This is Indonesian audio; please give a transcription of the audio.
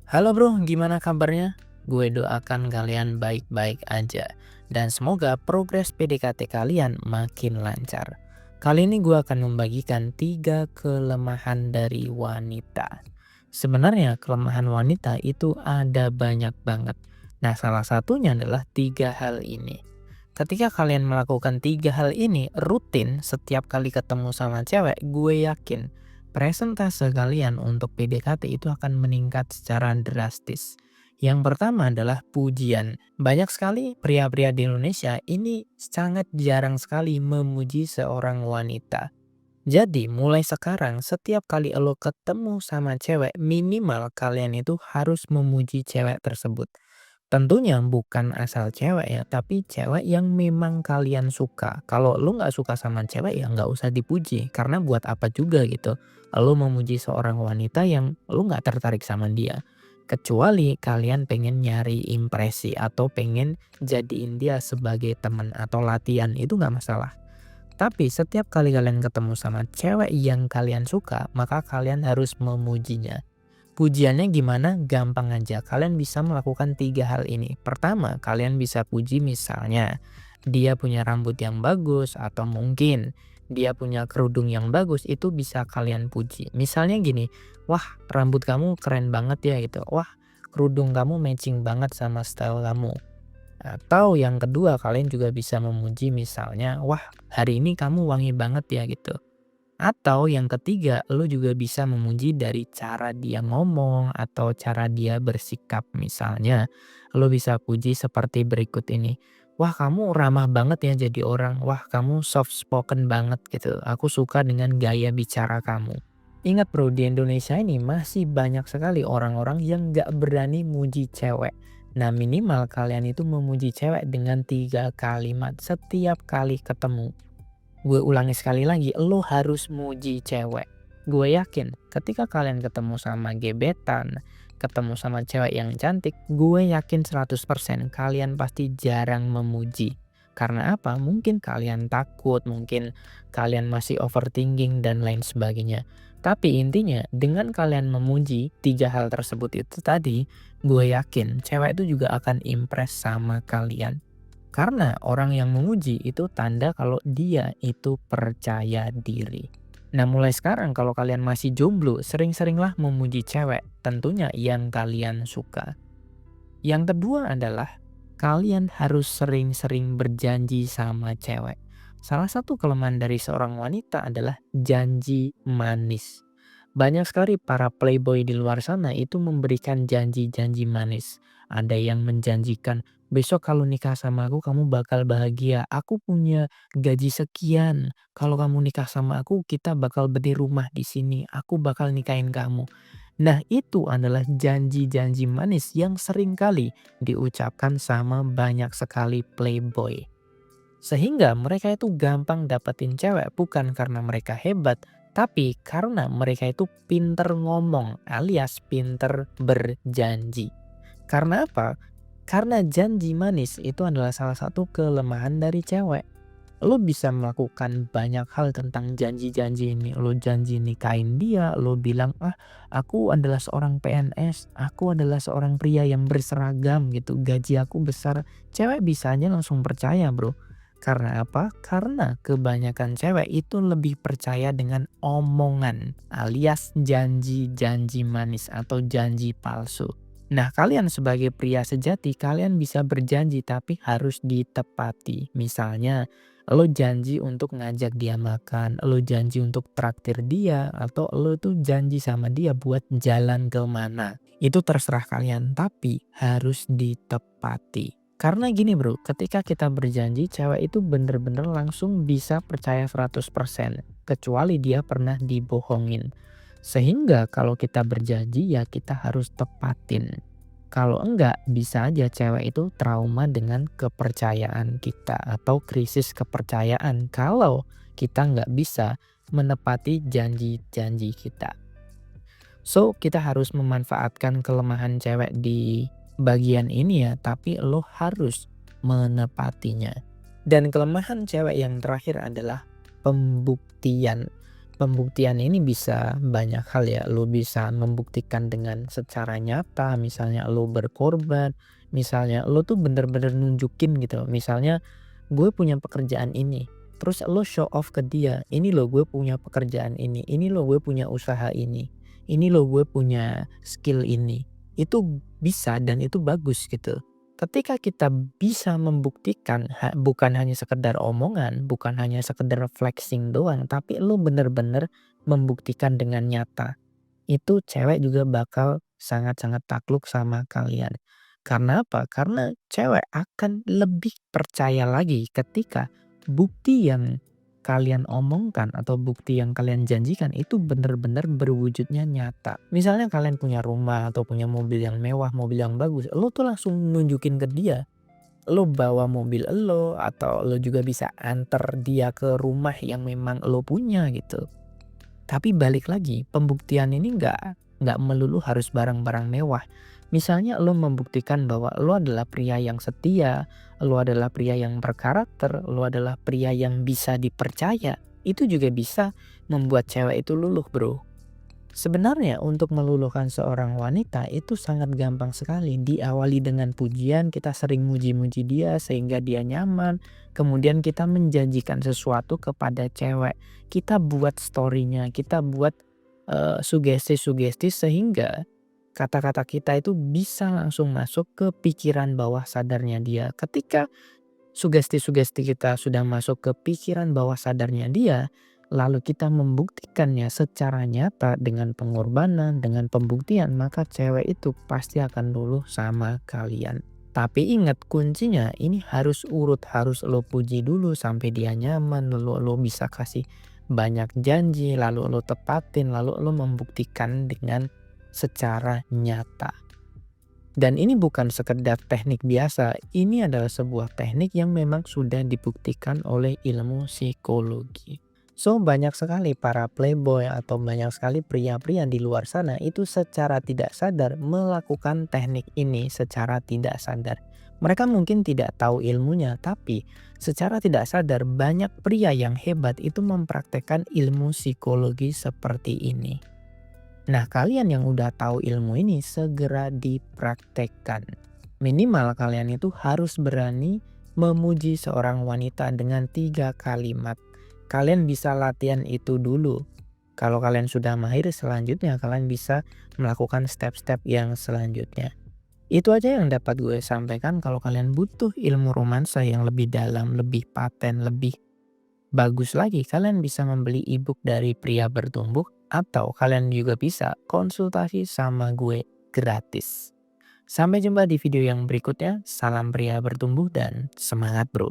Halo bro, gimana kabarnya? Gue doakan kalian baik-baik aja. Dan semoga progres PDKT kalian makin lancar. Kali ini gue akan membagikan 3 kelemahan dari wanita. Sebenarnya kelemahan wanita itu ada banyak banget. Nah, salah satunya adalah 3 hal ini. Ketika kalian melakukan 3 hal ini rutin setiap kali ketemu sama cewek, gue yakin presentase kalian untuk PDKT itu akan meningkat secara drastis. Yang pertama adalah pujian. Banyak sekali pria-pria di Indonesia ini sangat jarang sekali memuji seorang wanita. Jadi mulai sekarang setiap kali lo ketemu sama cewek, minimal kalian itu harus memuji cewek tersebut. Tentunya bukan asal cewek ya, tapi cewek yang memang kalian suka. Kalau lu nggak suka sama cewek ya nggak usah dipuji, karena buat apa juga gitu. Lu memuji seorang wanita yang lu nggak tertarik sama dia. Kecuali kalian pengen nyari impresi atau pengen jadiin dia sebagai teman atau latihan, itu nggak masalah. Tapi setiap kali kalian ketemu sama cewek yang kalian suka, maka kalian harus memujinya. Pujiannya gimana? Gampang aja. Kalian bisa melakukan 3 hal ini. Pertama, kalian bisa puji misalnya dia punya rambut yang bagus atau mungkin dia punya kerudung yang bagus, itu bisa kalian puji. Misalnya gini, "Wah, rambut kamu keren banget ya," gitu. "Wah, kerudung kamu matching banget sama style kamu." Atau yang kedua, kalian juga bisa memuji misalnya, "Wah, hari ini kamu wangi banget ya," gitu. Atau yang ketiga, lu juga bisa memuji dari cara dia ngomong atau cara dia bersikap. Misalnya, lu bisa puji seperti berikut ini. "Wah, kamu ramah banget ya jadi orang. Wah, kamu soft spoken banget gitu. Aku suka dengan gaya bicara kamu." Ingat bro, di Indonesia ini masih banyak sekali orang-orang yang gak berani muji cewek. Nah, minimal kalian itu memuji cewek dengan 3 kalimat setiap kali ketemu. Gue ulangi sekali lagi, lo harus muji cewek. Gue yakin ketika kalian ketemu sama gebetan, ketemu sama cewek yang cantik, gue yakin 100% kalian pasti jarang memuji. Karena apa? Mungkin kalian takut, mungkin kalian masih overthinking dan lain sebagainya. Tapi intinya dengan kalian memuji 3 hal tersebut itu tadi, gue yakin cewek itu juga akan impress sama kalian. Karena orang yang memuji itu tanda kalau dia itu percaya diri. Nah, mulai sekarang kalau kalian masih jomblo, sering-seringlah memuji cewek, tentunya yang kalian suka. Yang kedua adalah kalian harus sering-sering berjanji sama cewek. Salah satu kelemahan dari seorang wanita adalah janji manis. Banyak sekali para playboy di luar sana itu memberikan janji-janji manis. Ada yang menjanjikan, "Besok kalau nikah sama aku kamu bakal bahagia. Aku punya gaji sekian. Kalau kamu nikah sama aku kita bakal beli rumah di sini. Aku bakal nikahin kamu." Nah, itu adalah janji-janji manis yang sering kali diucapkan sama banyak sekali playboy. Sehingga mereka itu gampang dapetin cewek bukan karena mereka hebat, tapi karena mereka itu pinter ngomong alias pinter berjanji. Karena apa? Karena janji manis itu adalah salah satu kelemahan dari cewek. Lo bisa melakukan banyak hal tentang janji-janji ini. Lo janji nikahin dia, lo bilang, "Ah, aku adalah seorang PNS, aku adalah seorang pria yang berseragam gitu, gaji aku besar." Cewek bisa aja langsung percaya, Bro. Karena apa? Karena kebanyakan cewek itu lebih percaya dengan omongan alias janji-janji manis atau janji palsu. Nah, kalian sebagai pria sejati, kalian bisa berjanji tapi harus ditepati. Misalnya, lo janji untuk ngajak dia makan, lo janji untuk traktir dia, atau lo tuh janji sama dia buat jalan ke mana. Itu terserah kalian, tapi harus ditepati. Karena gini bro, ketika kita berjanji, cewek itu bener-bener langsung bisa percaya 100%. Kecuali dia pernah dibohongin. Sehingga kalau kita berjanji ya kita harus tepatin. Kalau enggak, bisa aja cewek itu trauma dengan kepercayaan kita atau krisis kepercayaan kalau kita nggak bisa menepati janji-janji kita. So, kita harus memanfaatkan kelemahan cewek di bagian ini ya, tapi lo harus menepatinya. Dan kelemahan cewek yang terakhir adalah pembuktian. Pembuktian ini bisa banyak hal ya, lu bisa membuktikan dengan secara nyata, misalnya lu berkorban, misalnya lu tuh bener-bener nunjukin gitu, misalnya gue punya pekerjaan ini, terus lu show off ke dia, ini loh gue punya pekerjaan ini loh gue punya usaha ini loh gue punya skill ini. Itu bisa dan itu bagus gitu. Ketika kita bisa membuktikan bukan hanya sekedar omongan, bukan hanya sekedar flexing doang, tapi lu bener-bener membuktikan dengan nyata. Itu cewek juga bakal sangat-sangat takluk sama kalian. Karena apa? Karena cewek akan lebih percaya lagi ketika bukti yang kalian omongkan atau bukti yang kalian janjikan itu benar-benar berwujudnya nyata. Misalnya kalian punya rumah atau punya mobil yang mewah, mobil yang bagus, lo tuh langsung nunjukin ke dia. Lo bawa mobil lo atau lo juga bisa antar dia ke rumah yang memang lo punya gitu. Tapi balik lagi, pembuktian ini nggak melulu harus barang-barang mewah. Misalnya lo membuktikan bahwa lo adalah pria yang setia, lo adalah pria yang berkarakter, lo adalah pria yang bisa dipercaya. Itu juga bisa membuat cewek itu luluh, bro. Sebenarnya untuk meluluhkan seorang wanita itu sangat gampang sekali. Diawali dengan pujian, kita sering muji-muji dia sehingga dia nyaman. Kemudian kita menjanjikan sesuatu kepada cewek. Kita buat story-nya, kita buat sugesti-sugesti sehingga kata-kata kita itu bisa langsung masuk ke pikiran bawah sadarnya dia. Ketika sugesti-sugesti kita sudah masuk ke pikiran bawah sadarnya dia, lalu kita membuktikannya secara nyata dengan pengorbanan, dengan pembuktian, maka cewek itu pasti akan luluh sama kalian. Tapi ingat kuncinya ini harus urut, harus lo puji dulu sampai dia nyaman, lalu lo bisa kasih banyak janji, lalu lo tepatin, lalu lo membuktikan dengan secara nyata. Dan ini bukan sekedar teknik biasa, ini adalah sebuah teknik yang memang sudah dibuktikan oleh ilmu psikologi. So banyak sekali para playboy atau banyak sekali pria-pria di luar sana itu secara tidak sadar melakukan teknik ini secara tidak sadar. Mereka mungkin tidak tahu ilmunya, tapi secara tidak sadar banyak pria yang hebat itu mempraktekkan ilmu psikologi seperti ini. Nah, kalian yang udah tahu ilmu ini segera dipraktekkan. Minimal kalian itu harus berani memuji seorang wanita dengan 3 kalimat. Kalian bisa latihan itu dulu. Kalau kalian sudah mahir, selanjutnya kalian bisa melakukan step-step yang selanjutnya. Itu aja yang dapat gue sampaikan. Kalau kalian butuh ilmu romansa yang lebih dalam, lebih paten, lebih bagus lagi, kalian bisa membeli ebook dari Pria Bertumbuh atau kalian juga bisa konsultasi sama gue gratis. Sampai jumpa di video yang berikutnya. Salam pria bertumbuh dan semangat, bro.